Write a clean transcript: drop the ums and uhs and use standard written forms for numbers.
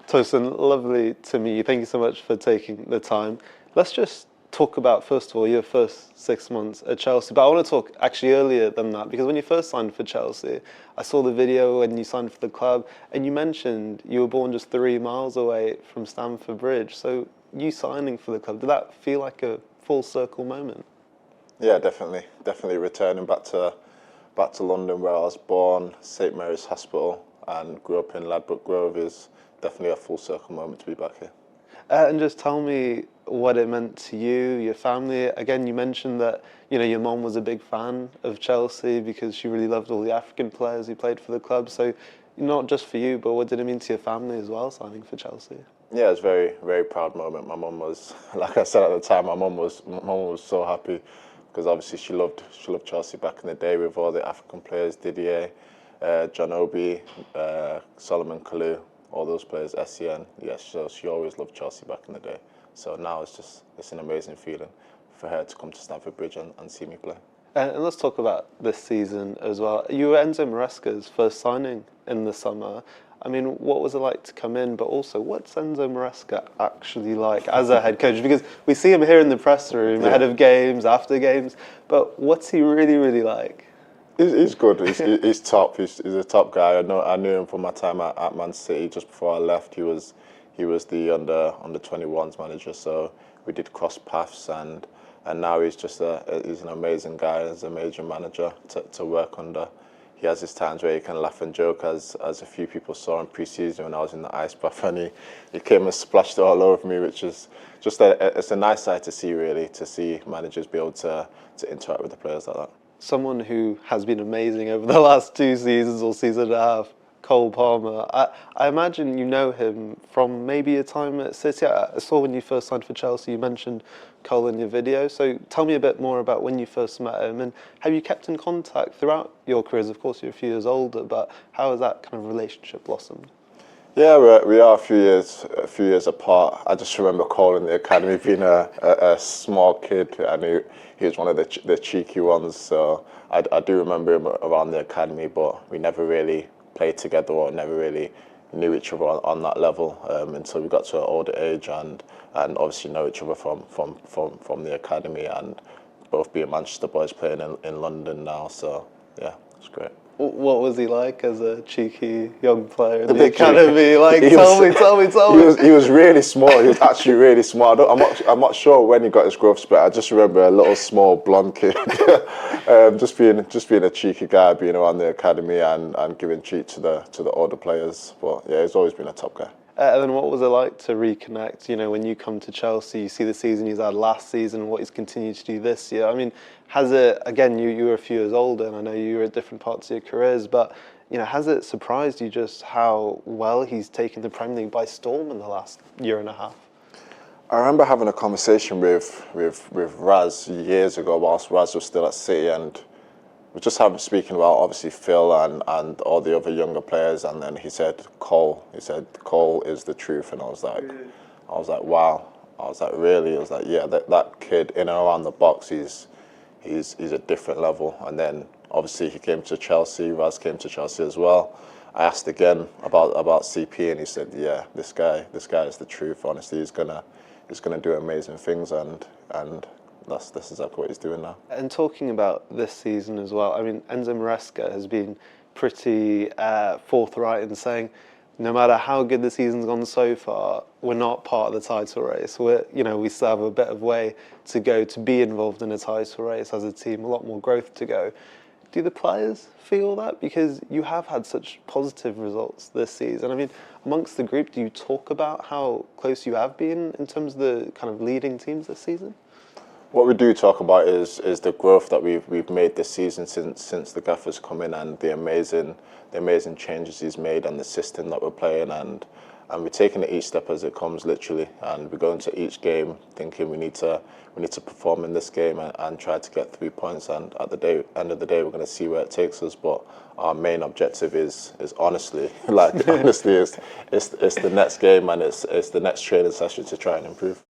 Tosin, lovely to meet you. Thank you so much for taking the time. Let's just talk about, first of all, your first 6 months at Chelsea. But I want to talk actually earlier than that, because when you first signed for Chelsea, I saw the video when you signed for the club, and you mentioned you were born just 3 miles away from Stamford Bridge. So you signing for the club, did that feel like a full circle moment? Yeah, definitely. Definitely returning back to London, where I was born, St Mary's Hospital, and grew up in Ladbroke Grove, is definitely a full circle moment to be back here. And just tell me what it meant to you, your family. Again, you mentioned that your mom was a big fan of Chelsea because she really loved all the African players who played for the club. So not just for you, but what did it mean to your family as well, signing for Chelsea? Yeah, it was a very, very proud moment. My mum was, like I said at the time, my mum was so happy because obviously she loved Chelsea back in the day with all the African players, Didier, John Obi, Solomon Kalou, all those players, SCN. Yes, so she always loved Chelsea back in the day. So now it's an amazing feeling for her to come to Stamford Bridge and see me play. And let's talk about this season as well. You were Enzo Maresca's first signing in the summer. I mean, what was it like to come in, but also what's Enzo Maresca actually like as a head coach? Because we see him here in the press room, ahead of games, after games, but what's he really, really like? He's good. He's top. He's a top guy. I knew him from my time at Man City. Just before I left, he was the under 21s manager. So we did cross paths, and now he's he's an amazing guy. He's a major manager to work under. He has his times where he can laugh and joke, as a few people saw in pre-season when I was in the ice bath, and he came and splashed all over me, which is just it's a nice sight to see, really, to see managers be able to interact with the players like that. Someone who has been amazing over the last 2 seasons or season and a half, Cole Palmer. I imagine you know him from maybe a time at City. I saw when you first signed for Chelsea, you mentioned Cole in your video. So tell me a bit more about when you first met him, and have you kept in contact throughout your careers? Of course, you're a few years older, but how has that kind of relationship blossomed? Yeah, we are a few years apart. I just remember Cole in the academy being a small kid, and he was one of the cheeky ones. So I do remember him around the academy, but we never really played together or never really knew each other on that level until we got to an older age, and obviously know each other from the academy, and both being Manchester boys playing in London now. So yeah, it's great. What was he like as a cheeky young player in the academy? Like, tell me. He was really small. He was actually really small. I'm not sure when he got his growth spurt. I just remember a little small blonde kid, just being a cheeky guy, being around the academy and giving treat to the older players. But yeah, he's always been a top guy. And then what was it like to reconnect? When you come to Chelsea, you see the season he's had last season and what he's continued to do this year. I mean, has it, again, you were a few years older, and I know you were at different parts of your careers, but, has it surprised you just how well he's taken the Premier League by storm in the last year and a half? I remember having a conversation with Raz years ago whilst Raz was still at City, and we just speaking about obviously Phil and all the other younger players, and then he said Cole. He said Cole is the truth, and I was like, wow. I was like, really? I was like, yeah, that kid in and around the box, he's a different level. And then obviously he came to Chelsea. Raz came to Chelsea as well. I asked again about CP, and he said, yeah, this guy is the truth. Honestly, he's gonna do amazing things, and that's exactly what he's doing now. And talking about this season as well, I mean, Enzo Maresca has been pretty forthright in saying, no matter how good the season's gone so far, we're not part of the title race. We still have a bit of way to go to be involved in a title race as a team, a lot more growth to go. Do the players feel that? Because you have had such positive results this season. I mean, amongst the group, do you talk about how close you have been in terms of the kind of leading teams this season? What we do talk about is the growth that we've made this season since the gaffer's come in, and the amazing changes he's made, and the system that we're playing, and we're taking it each step as it comes, literally, and we go into each game thinking we need to perform in this game and try to get 3 points, and at the end of the day we're going to see where it takes us. But our main objective is honestly it's the next game, and it's the next training session to try and improve.